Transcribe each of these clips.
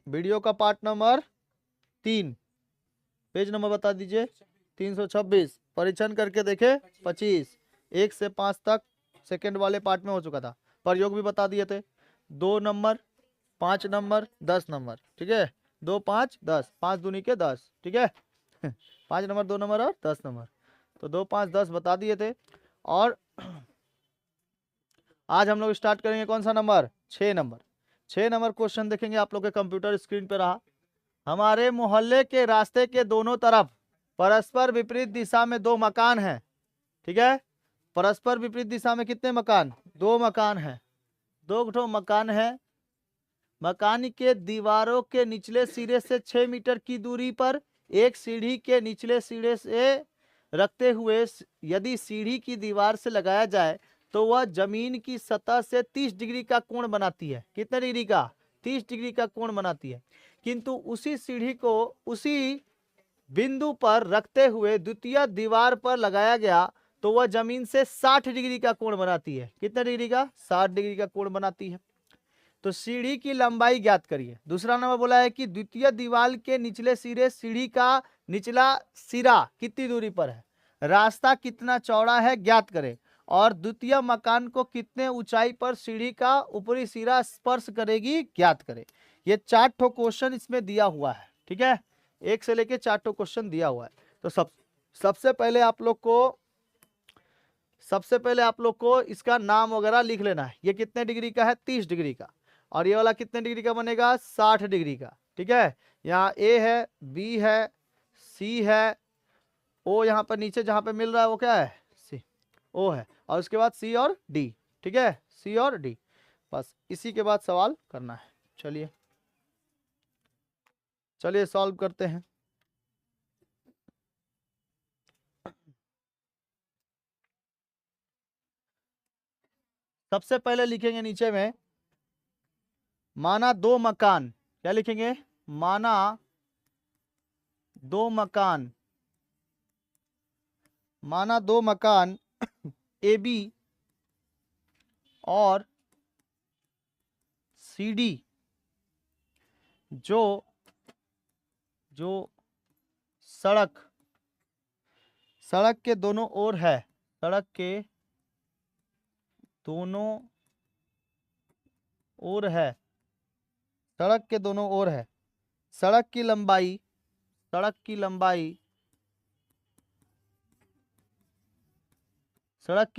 Video का part number 3, page number बता दीजिए। 326। परीक्षण करके देखे 25, 1 से 5 तक सेकंड वाले पार्ट में हो चुका था। प्रयोग भी बता दिए थे। 2 नंबर, 5 नंबर, 10 नंबर, ठीक है। 2 5 10, 5 दूनी के 10, ठीक है। 5 नंबर, 2 नंबर और 10 नंबर, तो 2 5 10 बता दिए थे। और आज हम लोग स्टार्ट करेंगे कौन सा नंबर, 6 नंबर। 6 नंबर क्वेश्चन देखेंगे आप लोग के कंप्यूटर स्क्रीन पे रहा। हमारे मोहल्ले के रास्ते के दोनों तरफ परस्पर विपरीत दिशा में 2 मकान हैं, ठीक है। परस्पर विपरीत दिशा में कितने मकान, 2 मकान हैं। 2 मकान है। मकान के दीवारों के निचले सिरे से 6 मीटर की दूरी पर एक सीढ़ी के निचले सिरे से रखते हुए यदि सीढ़ी की दीवार से लगाया जाए तो वह जमीन की सतह से 30 डिग्री का कोण बनाती है। कितने डिग्री का, 30 डिग्री का कोण बनाती है। किंतु उसी सीढ़ी को उसी बिंदु पर रखते हुए द्वितीय दीवार पर लगाया गया तो वह जमीन से 60 डिग्री का कोण बनाती है। कितने डिग्री का, 60 डिग्री का कोण बनाती है। तो सीढ़ी की लंबाई ज्ञात करिए। दूसरा नंबर बोला है कि द्वितीय दीवार के निचले सिरे सीढ़ी का निचला सिरा कितनी दूरी पर है, रास्ता कितना चौड़ा है ज्ञात करें, और द्वितीय मकान को कितने ऊंचाई पर सीढ़ी का ऊपरी सिरा स्पर्श करेगी ज्ञात करें। ये 4 ठो क्वेश्चन इसमें दिया हुआ है, ठीक है। 1 से लेके 4 ठो क्वेश्चन दिया हुआ है। तो सबसे पहले आप लोग को इसका नाम वगैरह लिख लेना है। ये कितने डिग्री का है, 30 डिग्री का। और ये वाला कितने डिग्री का बनेगा, 60 डिग्री का, ठीक है। यहाँ ए है, बी है, सी है, ओ यहाँ पर नीचे जहां पे मिल रहा है वो क्या है, सी, ओ है, और उसके बाद सी और डी, ठीक है, सी और डी। बस इसी के बाद सवाल करना है। चलिए सॉल्व करते हैं। सबसे पहले लिखेंगे नीचे में, माना 2 मकान, क्या लिखेंगे, माना 2 मकान, माना 2 मकान ए बी और सी डी जो सड़क के दोनों ओर है, सड़क के दोनों ओर है, सड़क के दोनों ओर है। सड़क की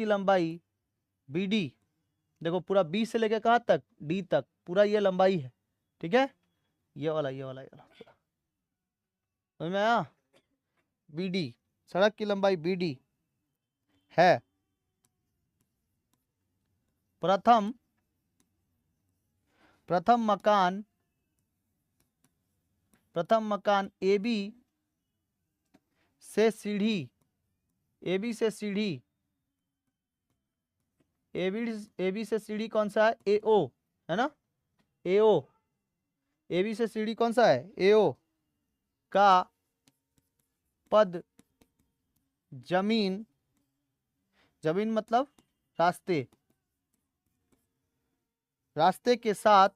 लंबाई BD, देखो पूरा बी से लेकर कहाँ तक, डी तक, पूरा ये लंबाई है, ठीक है। ये वाला पूरा समझ में आया। BD, सड़क की लंबाई BD है। प्रथम मकान AB से सीढ़ी AB से सीढ़ी कौन सा है, AO है ना, AO, AB से सीढ़ी कौन सा है, AO का पद जमीन मतलब रास्ते के साथ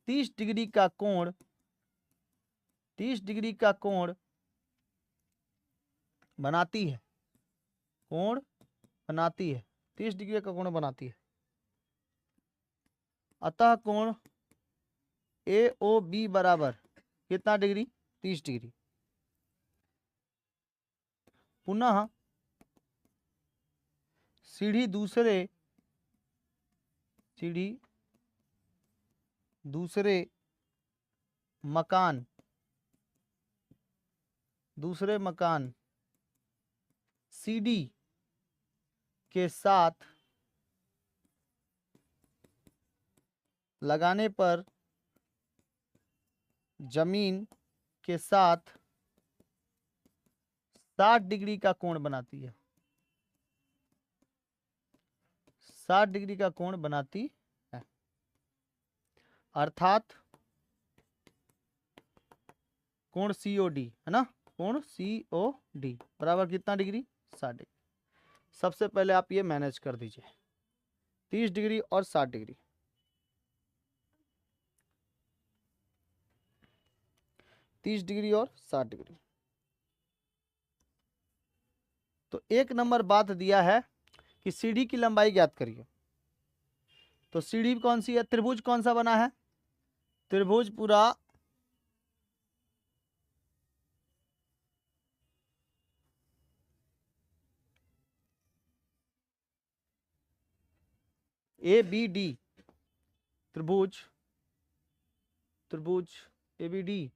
30 डिग्री का कोण बनाती है, 30 डिग्री का कोण बनाती है। अतः कोण AOB बराबर कितना डिग्री, 30 डिग्री। पुनः सीढ़ी दूसरे मकान CD के साथ लगाने पर जमीन के साथ 60 डिग्री का कोण बनाती है, 60 डिग्री का कोण बनाती है। अर्थात कोण COD है ना, कोण COD बराबर कितना डिग्री, 60 डिग्री। सबसे पहले आप ये मैनेज कर दीजिए, 30 डिग्री और 60 डिग्री। 30 डिग्री और 60 डिग्री। तो 1 नंबर बात दिया है कि सीढ़ी की लंबाई ज्ञात करिए। तो सीढ़ी कौन सी है, त्रिभुज कौन सा बना है, त्रिभुज पूरा ABD, त्रिभुज त्रिभुज ABD,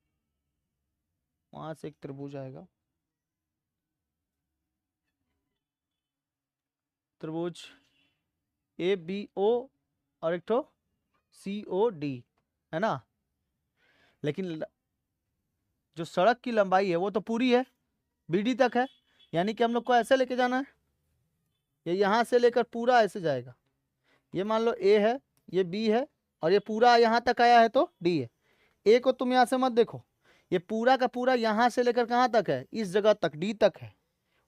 वहां से एक त्रिभुज आएगा, त्रिभुज ABO और एक तो COD, है ना। लेकिन जो सड़क की लंबाई है वो तो पूरी है, BD तक है, यानी कि हम लोग को ऐसे लेके जाना है, ये यहाँ से लेकर पूरा ऐसे जाएगा। ये मान लो A है, ये B है, और ये पूरा यहाँ तक आया है तो D है। A को तुम यहाँ से मत देखो, ये पूरा का पूरा यहाँ से लेकर कहाँ तक है, इस जगह तक, D तक है।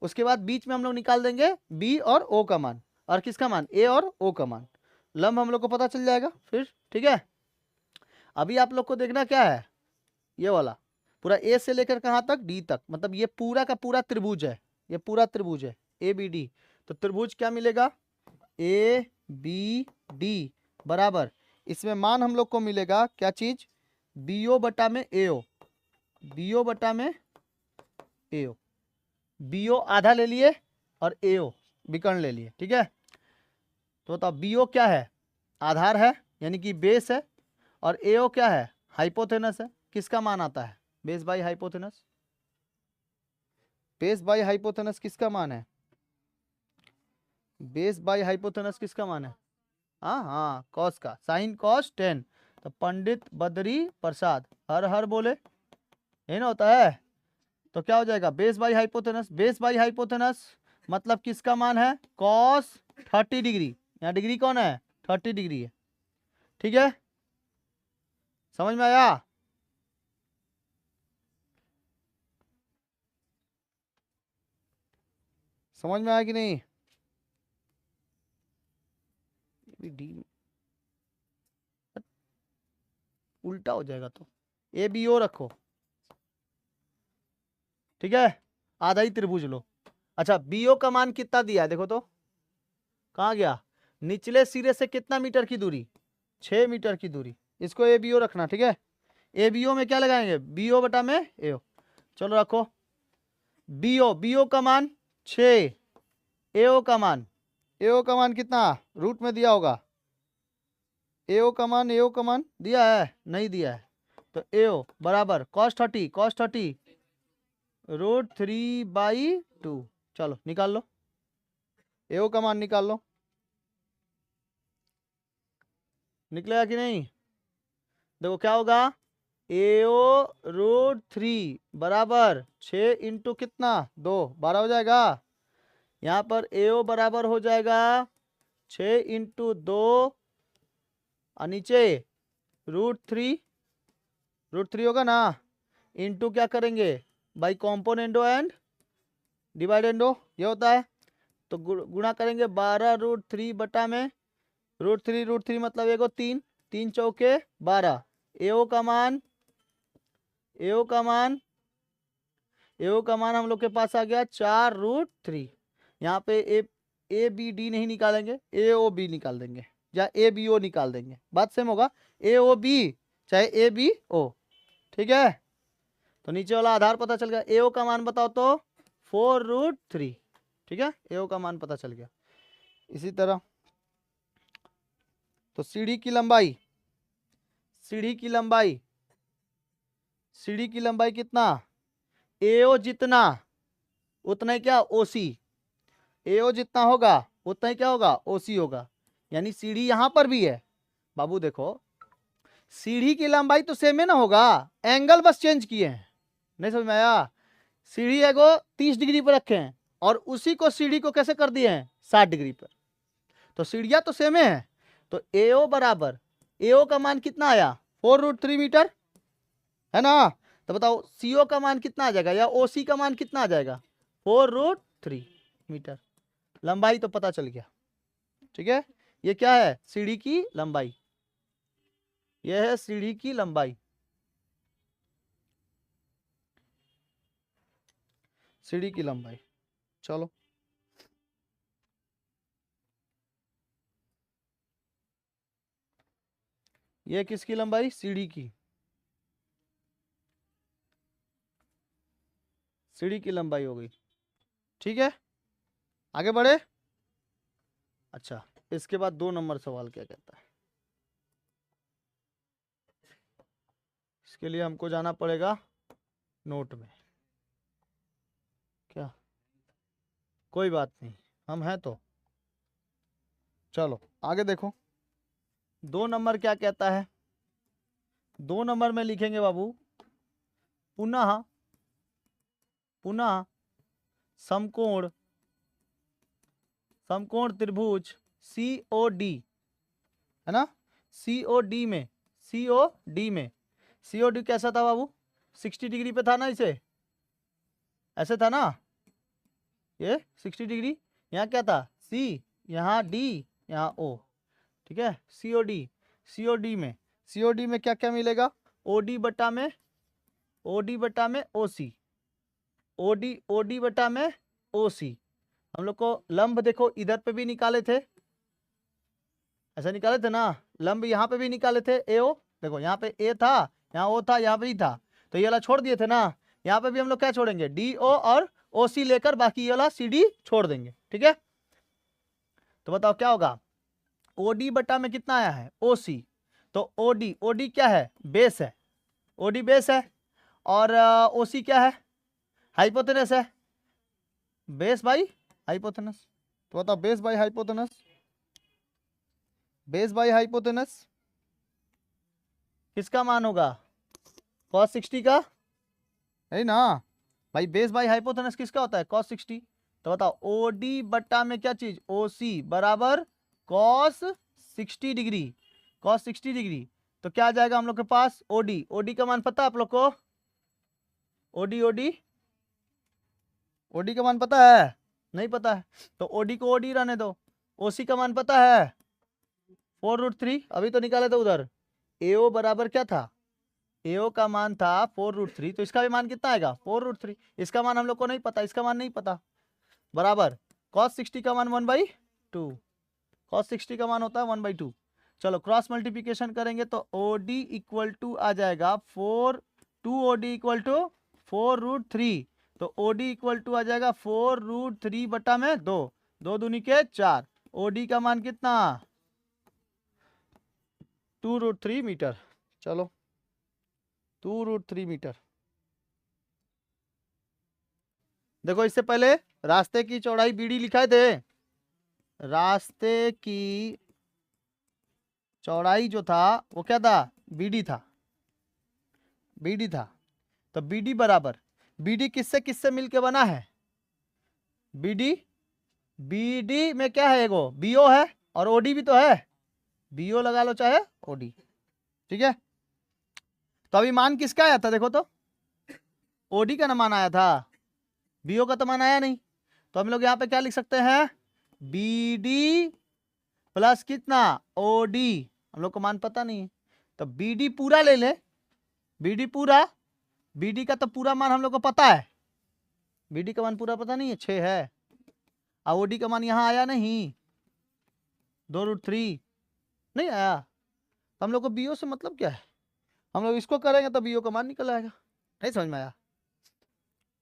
उसके बाद बीच में हम लोग निकाल देंगे B और O का मान, और किसका मान, A और O का मान। लंब हम लोग को पता चल जाएगा फिर, ठीक है। अभी आप लोग को देखना क्या है, ये वाला पूरा A से लेकर कहाँ तक, D तक, मतलब ये पूरा का पूरा त्रिभुज है, ये पूरा त्रिभुज है ABD। तो त्रिभुज क्या मिलेगा, ABD बराबर, इसमें मान हम लोग को मिलेगा क्या चीज, BO बटा में AO, BO बटा में AO, BO आधा ले लिए और AO विकर्ण ले लिए, ठीक है। तो बताओ BO क्या है, आधार है यानी कि बेस है, और AO क्या है, हाइपोथेनस है। किसका मान आता है, बेस बाई हाइपोथेनस, बेस बाई हाइपोथेनस किसका मान है, बेस बाई हाइपोथेनस किसका मान है, हाँ हाँ कॉस का, साइन कॉस टेन। तो पंडित बद्री प्रसाद हर हर बोले, यही ना होता है। तो क्या हो जाएगा, बेस बाई हाइपोथेनस, बेस बाई हाइपोथेनस मतलब किसका मान है, कॉस 30 डिग्री, यहाँ डिग्री कौन है, 30 डिग्री है, ठीक है। समझ में आया, समझ में आया कि नहीं, डी उल्टा हो जाएगा तो ABO रखो, ठीक है, आधा ही त्रिभुज लो। अच्छा BO का मान कितना दिया है देखो तो, कहाँ गया, निचले सिरे से कितना मीटर की दूरी, 6 मीटर की दूरी, इसको ABO रखना, ठीक है। ABO में क्या लगाएंगे, BO बटा में AO, चलो रखो। BO का मान 6, AO का मान कितना, रूट में दिया होगा, AO का मान दिया है, नहीं दिया है। तो AO बराबर cos 30 √3/2, चलो निकाल लो, AO का मान निकाल लो, निकलेगा कि नहीं, देखो क्या होगा, AO √3 बराबर 6 इंटू कितना 2, 12 हो जाएगा। यहाँ पर AO बराबर हो जाएगा 6 इंटू 2 और नीचे √3 होगा ना, इंटू क्या करेंगे, बाई कॉम्पोनेंडो एंड डिवाइडेंडो, ये होता है। तो गुणा करेंगे 12√3 बटा में √3 मतलब एगो 3, 3 चौके 12, AO का मान हम लोग के पास आ गया 4√3। यहाँ पे ABD नहीं निकालेंगे, AOB निकाल देंगे या ABO निकाल देंगे, बात सेम होगा, AOB चाहे ABO, ठीक है। तो नीचे वाला आधार पता चल गया, AO का मान बताओ तो 4√3, ठीक है, AO का मान पता चल गया। इसी तरह तो सीढ़ी की लंबाई कितना, AO जितना उतना ही क्या OC, AO जितना होगा उतना ही क्या होगा OC होगा, यानी सीढ़ी यहां पर भी है। बाबू देखो सीढ़ी की लंबाई तो सेम है ना होगा, एंगल बस चेंज किए हैं, नहीं समझ में आया। सीढ़ी एगो 30 डिग्री पर रखे हैं और उसी को सीढ़ी को कैसे कर दिए हैं 60 डिग्री पर, तो सीढ़ियां तो सेम है। तो AO बराबर, AO का मान कितना आया 4√3 मीटर, है ना। तो बताओ CO का मान कितना आ जाएगा या OC का मान कितना आ जाएगा 4√3 मीटर। लंबाई तो पता चल गया, ठीक है। ये क्या है, सीढ़ी की लंबाई, यह है सीढ़ी की लंबाई। सीडी की लंबाई। चलो ये किसकी लंबाई? सीडी की, सीडी की लंबाई हो गई। ठीक है, आगे बढ़े। अच्छा, इसके बाद 2 नंबर सवाल क्या कहता है? इसके लिए हमको जाना पड़ेगा नोट में। क्या? कोई बात नहीं, हम हैं तो। चलो आगे देखो, 2 नंबर क्या कहता है? 2 नंबर में लिखेंगे बाबू, पुनः पुनः समकोण समकोण त्रिभुज COD, है ना? COD में, COD में, COD कैसा था बाबू? 60 डिग्री पे था ना, इसे ऐसे था ना, ये 60 डिग्री। यहाँ क्या था? C, यहाँ D, यहाँ O। ठीक है, COD में, COD में क्या क्या मिलेगा? OD बटा में OC, OD बटा में OC। हम लोग को लंब देखो इधर पे भी निकाले थे, ऐसा निकाले थे ना, लंब यहाँ पे भी निकाले थे AO। देखो यहाँ पे A था, यहाँ O था, यहाँ पे भी था, तो ये वाला छोड़ दिए थे ना। यहाँ पे भी हम लोग क्या छोड़ेंगे? DO और OC लेकर बाकी ये वाला CD छोड़ देंगे। ठीक है, तो बताओ क्या होगा? OD बटा में कितना आया है? OC। तो OD क्या है? बेस है, OD बेस है, और OC क्या है? हाइपोटेनस है। Base by hypotenuse. तो बताओ base by hypotenuse, base by hypotenuse किसका मान होगा? cos 60 का, है ना भाई? बेस बाई हाइपोटेनस किसका होता है? cos 60। तो बताओ OD बट्टा में क्या चीज? OC बराबर cos 60 डिग्री, cos 60 डिग्री। तो क्या आ जाएगा हम लोग के पास? OD का मान पता है आप लोग को? OD का मान पता है? नहीं पता है तो OD को OD रहने दो। OC का मान पता है? 4√3, अभी तो निकाले थे उधर। AO बराबर क्या था? AO का मान था 4√3, तो इसका भी मान कितना आएगा? 4√3। इसका मान हम लोग को नहीं पता, इसका मान नहीं पता, बराबर cos 60 का मान 1/2, cos 60 का मान होता है 1/2। चलो क्रॉस मल्टीप्लिकेशन करेंगे तो OD इक्वल टू आ जाएगा 2OD इक्वल टू 4√3। तो OD इक्वल टू आ जाएगा 4√3 बटा में 2, 2 दूनी के 4। OD का मान कितना? 2√3 मीटर। चलो 2√3 मीटर। देखो इससे पहले रास्ते की चौड़ाई BD लिखाए थे, रास्ते की चौड़ाई जो था वो क्या था? BD था, BD था। तो BD बराबर, BD किससे किससे मिलके बना है? BD में क्या है? एगो BO है और OD भी तो है, BO लगा लो चाहे OD। ठीक है, तो अभी मान किसका आया था? देखो तो OD का ना मान आया था, BO का तो मान आया नहीं। तो हम लोग यहाँ पे क्या लिख सकते हैं? BD प्लस कितना? OD। हम लोग को मान पता नहीं है तो BD पूरा ले ले, BD पूरा, BD का तो पूरा मान हम लोग को पता है, BD का मान पूरा पता नहीं है, 6 है। और OD का मान यहाँ आया नहीं, 2√3 नहीं आया। तो हम लोग को BO से मतलब क्या है? हम लोग इसको करेंगे तो BO का मान निकल आएगा। नहीं समझ में आया?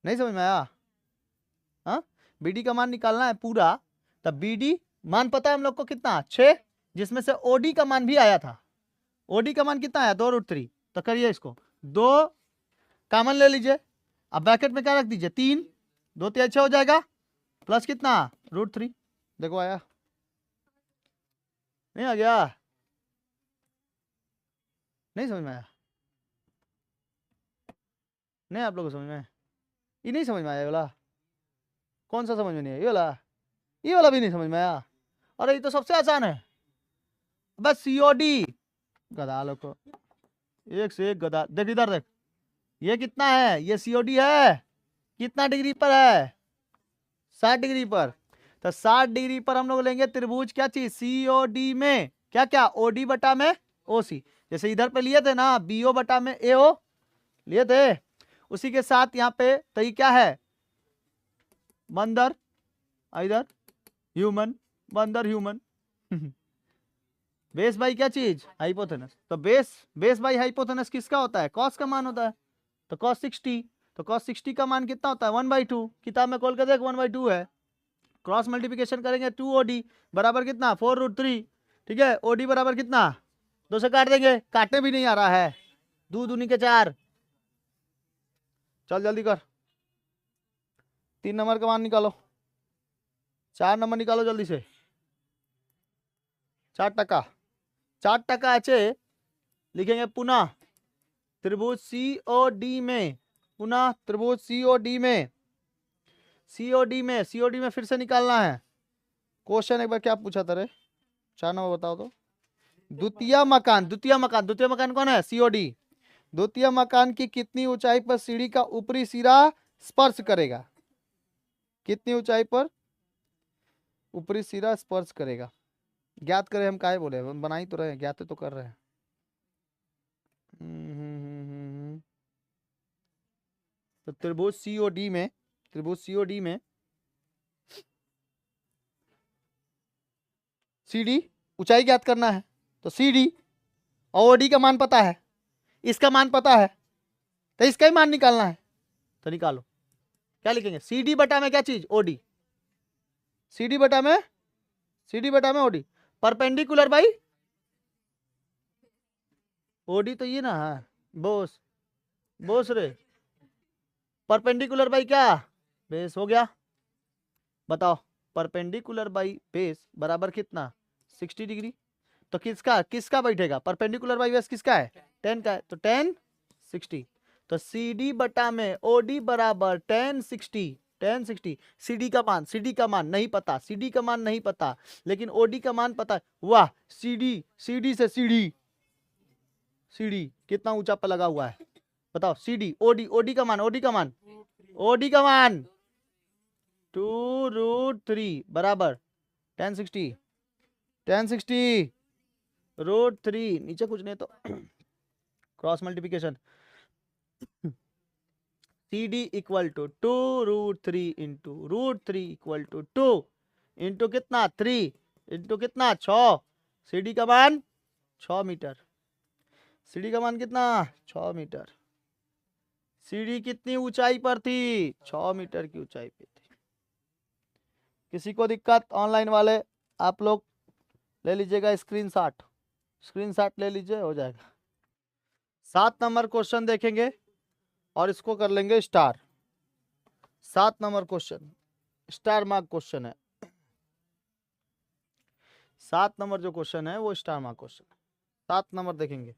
नहीं समझ में आया? हाँ, BD का मान निकालना है पूरा, तब BD मान पता है हम लोग को कितना? 6, जिसमें से OD का मान भी आया था। OD का मान कितना आया? 2√3। तो करिए इसको 2 कॉमन ले लीजिए, अब ब्रैकेट में क्या रख दीजिए? 3, 2 3 6 हो जाएगा, प्लस कितना? √3। देखो आया? नहीं आ गया? नहीं समझ में आया? नहीं आप लोग को समझ में? ये नहीं समझ में आया वाला? कौन सा समझ में नहीं आया? ये वाला? ये वाला भी नहीं समझ में आया? अरे ये तो सबसे आसान है, बस COD। गधा लोग को एक से एक गधा। देख इधर देख, ये कितना है? ये COD है, कितना डिग्री पर है? 60 डिग्री पर। तो 60 डिग्री पर हम लोग लेंगे त्रिभुज क्या चीज? COD में क्या क्या? OD बटा में OC। जैसे इधर पे लिए थे ना BO बटा में AO लिए थे, उसी के साथ यहाँ पे तो ये क्या है? बंदर, इधर ह्यूमन, बंदर ह्यूमन। बेस बाई क्या चीज, हाइपोथेनस। तो बेस बाई हाइपोथेनस किसका होता है, कॉस का मान होता है। तो कॉस 60, तो कॉस 60 का मान कितना होता है 1/2। किताब में खोल कर देख 1/2 है। क्रॉस मल्टीप्लिकेशन करेंगे 2OD बराबर कितना 4√3। ठीक है, OD बराबर कितना, 2 से काट देंगे, काटने भी नहीं आ रहा है, 2 दूनी के 4। चल जल्दी कर, 3 नंबर का मान निकालो, 4 नंबर निकालो जल्दी से। 4 टका अच्छे लिखेंगे पुनः त्रिभुज COD में, पुनः त्रिभुज COD में, COD में फिर से निकालना है। क्वेश्चन एक बार क्या पूछा था रे, 4 नंबर बताओ तो। द्वितीय मकान कौन है, COD। द्वितीय मकान की कितनी ऊंचाई पर सीढ़ी का ऊपरी सिरा स्पर्श करेगा, कितनी ऊंचाई पर ऊपरी सिरा स्पर्श करेगा। ज्ञात करें, हम काहे बोले, हम बना ही तो रहे हैं, ज्ञात तो कर रहे हैं। तो त्रिभुज COD में, CD ऊंचाई ज्ञात करना है। तो CD और OD का मान पता है, इसका मान पता है, तो इसका ही मान निकालना है। तो निकालो, क्या लिखेंगे, CD बटा में क्या चीज, OD। CD बटा में OD, परपेंडिकुलर बाई OD, तो ये ना है बोस रे, परपेंडिकुलर बाई क्या, बेस हो गया। बताओ, परपेंडिकुलर बाई बेस बराबर कितना 60 डिग्री। तो किसका बैठेगा, परपेंडिकुलर बाई बेस किसका है 10 का है, तो 10 60। तो CD बटा में OD बराबर 10 60। CD का मान नहीं पता, लेकिन OD का मान पता है। वाह, CD से CD कितना ऊंचा पर लगा हुआ है, बताओ। CD OD का मान 2√3 बराबर 1060 √3, नीचे कुछ नहीं तो cross multiplication. CD equal to 2√3 into √3 equal to 2 into कितना 3 इंटू कितना 6। CD का मान 6 मीटर, CD का मान कितना 6 मीटर। सीढ़ी कितनी ऊंचाई पर थी, 6 मीटर की ऊंचाई पे थी। किसी को दिक्कत, ऑनलाइन वाले आप लोग ले लीजिएगा स्क्रीनशॉट ले लीजिए, हो जाएगा। 7 नंबर क्वेश्चन देखेंगे और इसको कर लेंगे star. 7 number question star mark question है। 7 नंबर जो क्वेश्चन है वो स्टार मार्क क्वेश्चन है। 7 नंबर देखेंगे।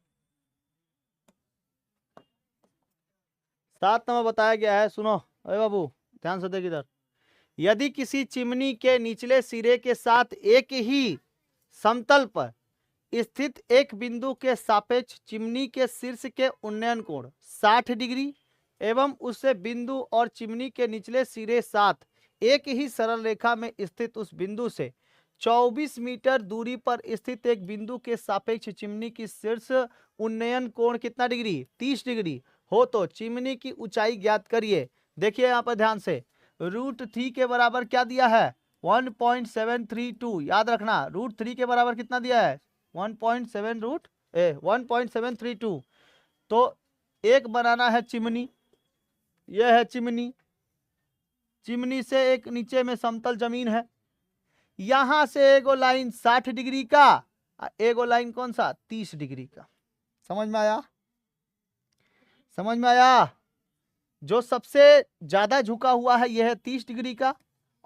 7 नंबर बताया गया है, सुनो अरे बाबू ध्यान से देख इधर। यदि किसी चिमनी के निचले सिरे के साथ एक ही समतल पर स्थित एक बिंदु के सापेक्ष चिमनी के शीर्ष के उन्नयन कोण 60 डिग्री एवं उससे बिंदु और चिमनी के निचले सिरे साथ एक ही सरल रेखा में स्थित उस बिंदु से 24 मीटर दूरी पर स्थित एक बिंदु के सापेक्ष चिमनी की शीर्ष उन्नयन कोण कितना डिग्री 30 डिग्री हो तो चिमनी की ऊंचाई ज्ञात करिए। देखिए यहाँ पर ध्यान से, √3 के बराबर क्या दिया है 1.732, याद रखना √3 के बराबर कितना दिया है 1.732। तो एक बनाना है चिमनी, यह है चिमनी से एक नीचे में समतल जमीन है, यहां से एगो लाइन 60 डिग्री का, एगो लाइन कौन सा 30 डिग्री का। समझ में आया। जो सबसे ज्यादा झुका हुआ है यह है 30 डिग्री का,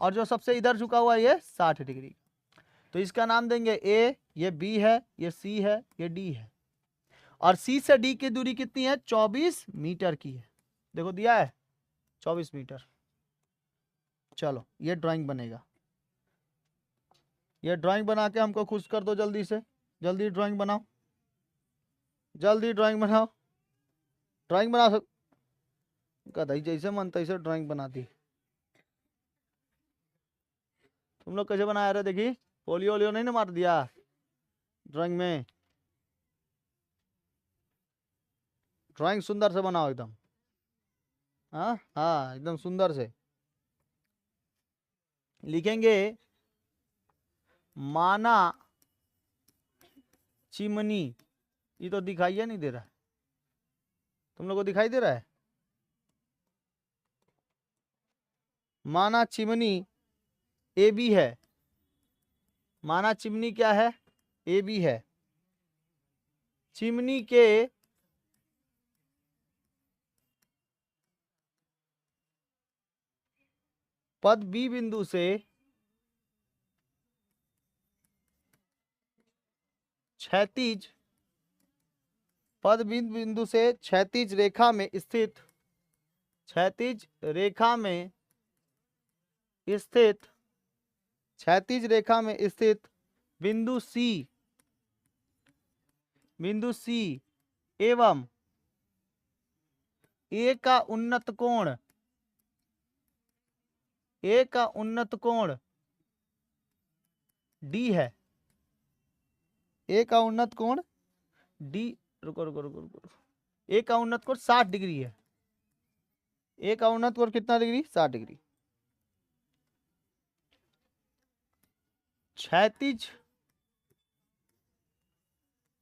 और जो सबसे इधर झुका हुआ है यह 60 डिग्री। तो इसका नाम देंगे ए, ये बी है, ये सी है, ये डी है। और सी से डी की दूरी कितनी है 24 मीटर की है। देखो दिया है 24 मीटर। चलो ये ड्राइंग बनेगा, ये ड्राइंग बना के हमको खुश कर दो जल्दी से, जल्दी ड्राइंग बनाओ, ड्राइंग बना गधाई जैसे मन तैसे ड्राइंग बना दी। तुम लोग कैसे बनाया रहे, देखी पोलियो नहीं ना मार दिया ड्राइंग में। ड्राइंग सुंदर से बनाओ एकदम, हाँ एकदम सुंदर से। लिखेंगे माना चिमनी, ये तो दिखाई नहीं दे रहा है, तुम लोग को दिखाई दे रहा है? माना चिमनी ए बी है, माना चिमनी क्या है? ए बी है। चिमनी के पद बी बिंदु से क्षैतिज, पद बी बिंदु से क्षैतिज रेखा में स्थित, क्षैतिज रेखा में स्थित, क्षैतिज रेखा में स्थित बिंदु सी, बिंदु सी एवं ए का उन्नत कोण, ए का उन्नत कोण डी है, ए का उन्नत कोण डी, रुको रुको रुको रुको, ए का उन्नत कोण 60 डिग्री है, ए का उन्नत कोण कितना डिग्री? 60 डिग्री। क्षैतिज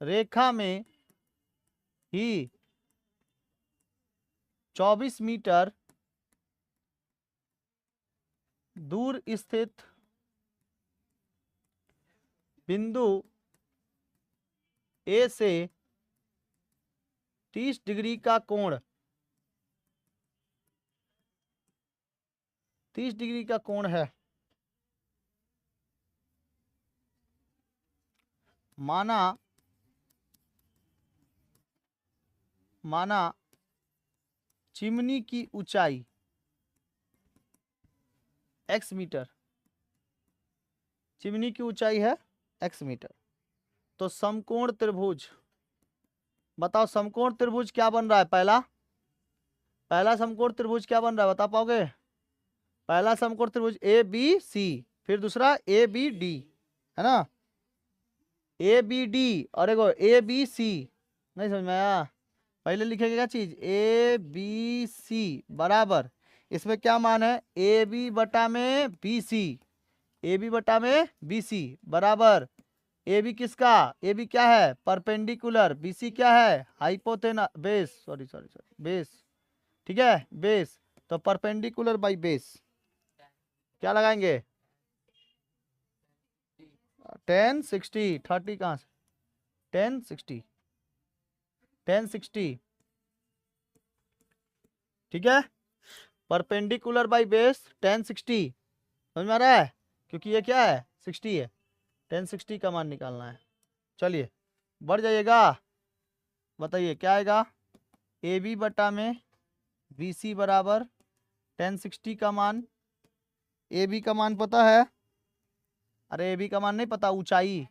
रेखा में ही 24 मीटर दूर स्थित बिंदु ए से 30 डिग्री का कोण, 30 डिग्री का कोण है। माना चिमनी की ऊंचाई x मीटर, चिमनी की ऊंचाई है x मीटर, तो समकोण त्रिभुज, बताओ समकोण त्रिभुज क्या बन रहा है? पहला समकोण त्रिभुज क्या बन रहा है, बता पाओगे? पहला समकोण त्रिभुज ए बी सी, फिर दूसरा ए बी डी, है ना? ए बी डी और एक ए बी सी, नहीं समझ में आया? पहले लिखेगा क्या चीज? ए बी सी बराबर, इसमें क्या मान है? ए बी बटा में बी सी, ए बी बटा में बी सी बराबर, ए बी किसका? ए बी क्या है? परपेंडिकुलर, बी सी क्या है? Hypotenuse base, sorry sorry sorry base, ठीक है बेस, तो परपेंडिकुलर बाई बेस क्या लगाएंगे? 10 60, 30 कहां से? 10 60, 10 60, ठीक है, परपेंडिकुलर बाई बेस 10 60, समझ में आ रहा है? क्योंकि ये क्या है? 60 है, 10 60 का मान निकालना है। चलिए बढ़ जाइएगा, बताइए क्या आएगा? ए बी बटा में बी सी बराबर 10 60 का मान, ए बी का मान पता है? अरे ए बी का मान नहीं पता, ऊंचाई,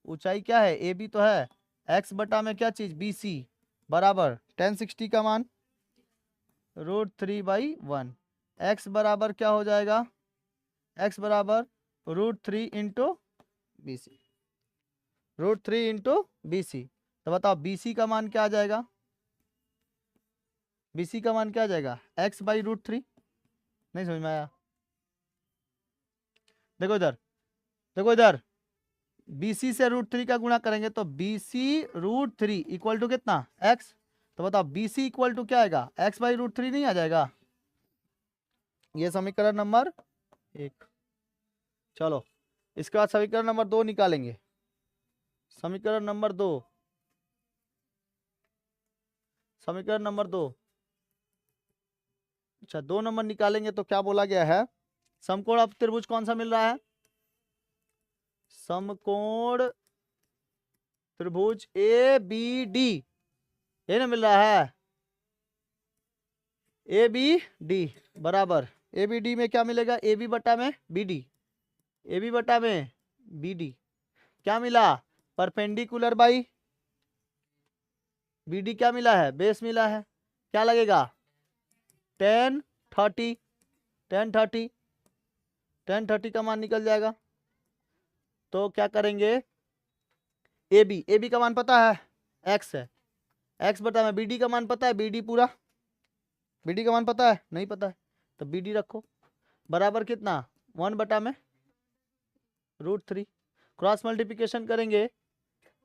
ऊंचाई क्या है? ए बी तो है, एक्स बटा में क्या चीज? बी सी बराबर 10 60 का मान √3/1, एक्स बराबर क्या हो जाएगा? एक्स बराबर √3 into B C, √3 into B C, तो बताओ बी सी का मान क्या आ जाएगा? बी सी का मान क्या आ जाएगा? एक्स बाई √3, नहीं समझ में आया? देखो इधर, देखो इधर, BC से √3 का गुणा करेंगे तो BC √3 इक्वल टू कितना? x, तो बताओ BC इक्वल टू क्या आएगा? x बाई √3 नहीं आ जाएगा? ये समीकरण नंबर 1। चलो इसके बाद समीकरण नंबर 2 निकालेंगे, समीकरण नंबर 2, समीकरण नंबर 2, अच्छा 2 नंबर निकालेंगे तो क्या बोला गया है? समकोण अब त्रिभुज कौन सा मिल रहा है? समकोण त्रिभुज ए बी डी, ये ना मिल रहा है? ए बी डी बराबर, ए बी डी में क्या मिलेगा? ए बी बटा में बी डी, ए बी बटा में बी डी, क्या मिला? परपेंडिकुलर बाई बी डी, क्या मिला है? बेस मिला है, क्या लगेगा? 10 30, 10 30, 10 30 का मान निकल जाएगा, तो क्या करेंगे? ए बी का मान पता है? एक्स है, एक्स बटा में बी डी का मान पता है? बी डी पूरा, बी डी का मान पता है? नहीं पता है, तो बी डी रखो बराबर कितना? 1/√3। क्रॉस मल्टीप्लिकेशन करेंगे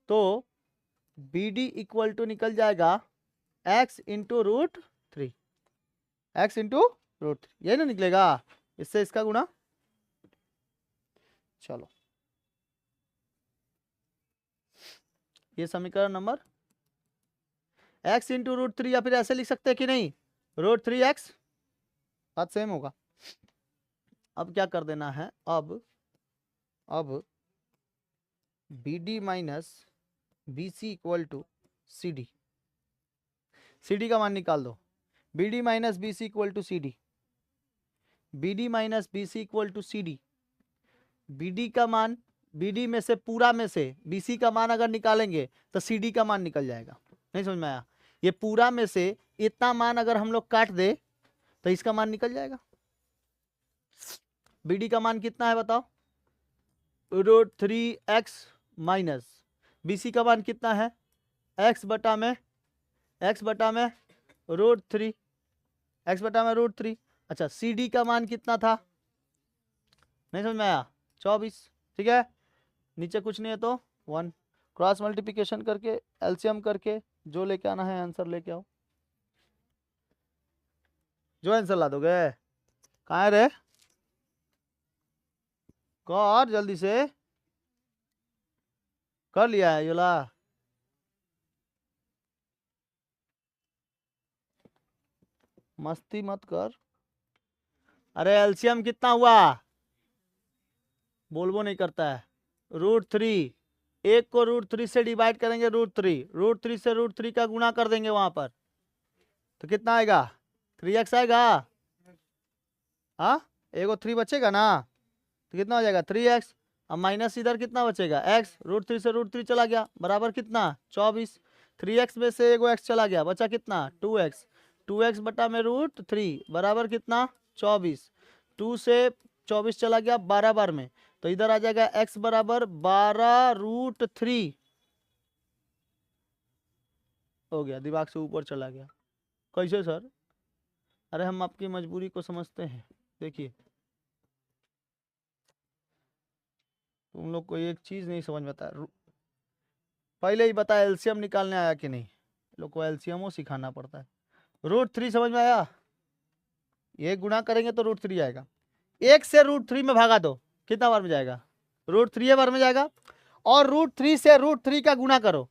तो बी डी इक्वल टू निकल जाएगा x इंटू √3, x इंटू √3, यही ना निकलेगा, इससे इसका गुणा। चलो ये समीकरण नंबर x इंटू √3, या फिर ऐसे लिख सकते हैं कि नहीं, √3x, बात सेम होगा। अब क्या कर देना है, अब B D minus B C equal to C D, C D का मान निकाल दो। B D minus B C equal to C D, B D minus B C equal to C D. B D का मान, B D में से पूरा में से बी सी का मान अगर निकालेंगे तो सी डी का मान निकल जाएगा। नहीं समझ में आया? ये पूरा में से इतना मान अगर हम लोग काट दे तो इसका मान निकल जाएगा। बी डी का मान कितना है बताओ, √3x माइनस बी सी का मान कितना है, x बटा में √3, x बटा में √3। अच्छा सी डी का मान कितना था, नहीं समझ में आया, 24। ठीक है, नीचे कुछ नहीं है तो 1। क्रॉस मल्टीप्लिकेशन करके एलसीएम करके जो लेके आना है आंसर लेके आओ। जो आंसर ला दोगे, कहाँ है रे, कर जल्दी से, कर लिया है योला। मस्ती मत कर। अरे एलसीएम कितना हुआ, बोलबो नहीं करता है। √3, एक को √3 से डिवाइड करेंगे, √3 से √3 का गुणा कर देंगे वहां पर, तो कितना आएगा, 3x आएगा। हाँ एगो 3 बचेगा ना, तो कितना हो जाएगा 3x। अब माइनस इधर कितना बचेगा x, √3 से √3 चला गया, बराबर कितना 24। 3x में से एगो x चला गया, बचा कितना 2x, 2x बटा में √3 बराबर कितना 24। 2 से 24 चला गया 12 बार में, तो इधर आ जाएगा x बराबर 12√3 हो गया, दिमाग से ऊपर चला गया। कैसे सर, अरे हम आपकी मजबूरी को समझते हैं। देखिए तुम लोग को एक चीज नहीं समझ में आता, पहले ही बता एलसीएम निकालने आया कि नहीं, लोग को एलसीएम सिखाना पड़ता है। √3 समझ में आया, ये गुणा करेंगे तो √3 आएगा, एक से √3 में भागा दो, कितना बार में जाएगा, √3 बार में जाएगा। और √3 से √3 का गुणा करो,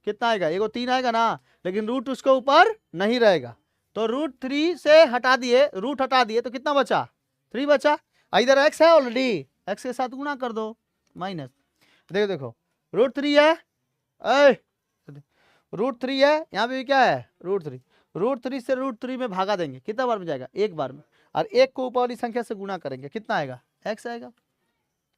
कितना आएगा, एगो 3 आएगा ना, लेकिन रूट उसके ऊपर नहीं रहेगा, तो √3 से हटा दिए, रूट हटा दिए तो कितना बचा 3 बचा। इधर x है ऑलरेडी, x के साथ गुणा कर दो, माइनस, देखो देखो √3 है, √3 है, यहाँ पे भी क्या है √3, √3 से √3 में भागा देंगे, कितना बार में जाएगा, एक बार में, और एक को ऊपर वाली संख्या से गुणा करेंगे, कितना आएगा x आएगा।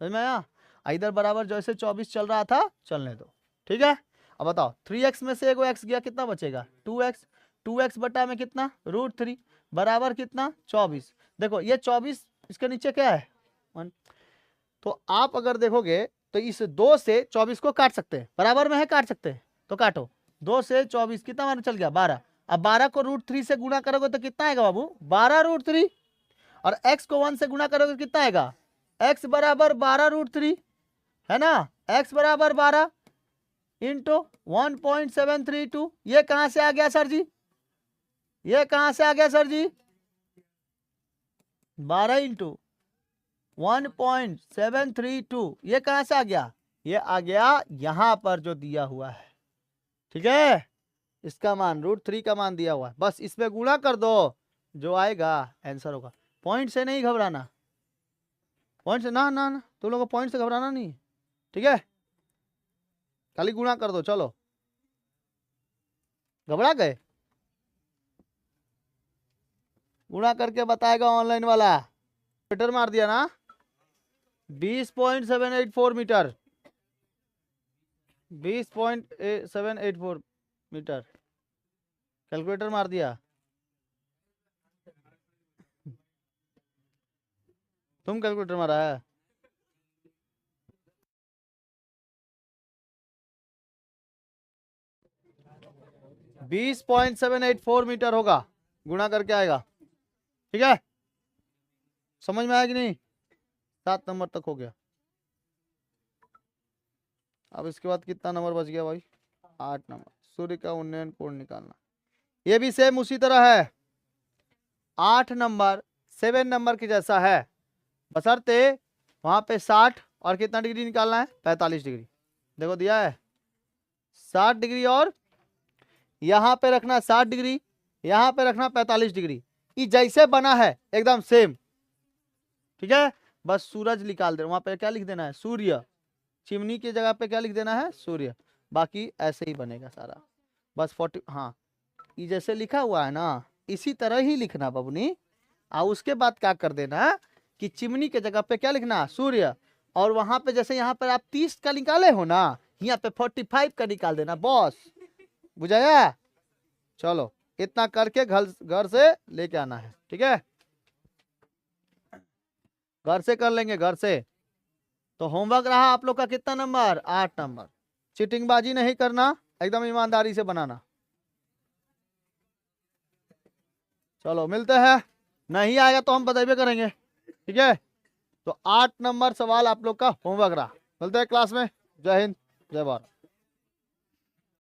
समझ में आया, इधर बराबर जैसे 24 चल रहा था चलने दो। ठीक है, अब बताओ 3x में से एगो x गया, कितना बचेगा 2x, 2x बटा में कितना √3 बराबर कितना 24। देखो ये 24 इसके नीचे क्या है 1, तो आप अगर देखोगे तो इस 2 से 24 को काट सकते हैं, बराबर में है काट सकते हैं, तो काटो, 2 से 24 कितना मान चल गया 12। अब 12 को √3 से गुणा करोगे तो कितना आएगा बाबू 12√3, और x को 1 से गुणा करोगे तो कितना आएगा x बराबर 12√3, है ना, x बराबर 12 इंटू 1.732। ये कहां से आ गया सर जी, ये कहां से आ गया सर जी, 12 इंटू 1.732, ये कहां से आ गया, ये आ गया यहां पर जो दिया हुआ है। ठीक है, इसका मान √3 का मान दिया हुआ है, बस इसमें गुणा कर दो, जो आएगा आंसर होगा। पॉइंट से नहीं घबराना, पॉइंट से ना ना ना, तुम लोगों को पॉइंट से घबराना नहीं। ठीक है, खाली गुणा कर दो, चलो घबरा गए, गुणा करके बताएगा ऑनलाइन वाला, मीटर मार दिया ना 20.784 मीटर, 20.784 मीटर, कैलकुलेटर मार दिया, तुम कैलकुलेटर मारा है। बीस 20.784 मीटर होगा, गुणा करके आएगा। ठीक है, समझ में आया कि नहीं। 7 नंबर तक हो गया। अब इसके बाद कितना नंबर बच गया भाई? 8 नंबर, सूर्य का उन्नयन कोण निकालना। ये भी सेम उसी तरह है, 8 नंबर 7 नंबर की जैसा है, बशर्ते वहां पे 60 और कितना डिग्री निकालना है? 45 डिग्री। देखो दिया है 60 डिग्री, और यहां पे रखना 60 डिग्री, यहां पे रखना 45 डिग्री। ये जैसे बना है एकदम सेम, ठीक है। बस सूरज निकाल दे, वहां पे क्या लिख देना है? सूर्य। चिमनी की जगह पे क्या लिख देना है? सूर्य। बाकी ऐसे ही बनेगा सारा। बस 40, हाँ ये जैसे लिखा हुआ है ना, इसी तरह ही लिखना बबुनी। और उसके बाद क्या कर देना कि चिमनी के जगह पे क्या लिखना? सूर्य। और वहां पे जैसे यहाँ पर आप 30 का निकाले हो ना, यहाँ पे 45 का निकाल देना, बॉस। बुझाया? चलो इतना करके घर से लेके आना है, ठीक है। घर से कर लेंगे, घर से। तो होमवर्क रहा आप लोग का कितना नंबर? 8 नंबर। चीटिंगबाजी नहीं करना, एकदम ईमानदारी से बनाना। चलो मिलते हैं, नहीं आएगा तो हम बताइए करेंगे, ठीक है। तो 8 नंबर सवाल आप लोग का होमवर्क रहा। मिलते हैं क्लास में। जय हिंद, जय भारत।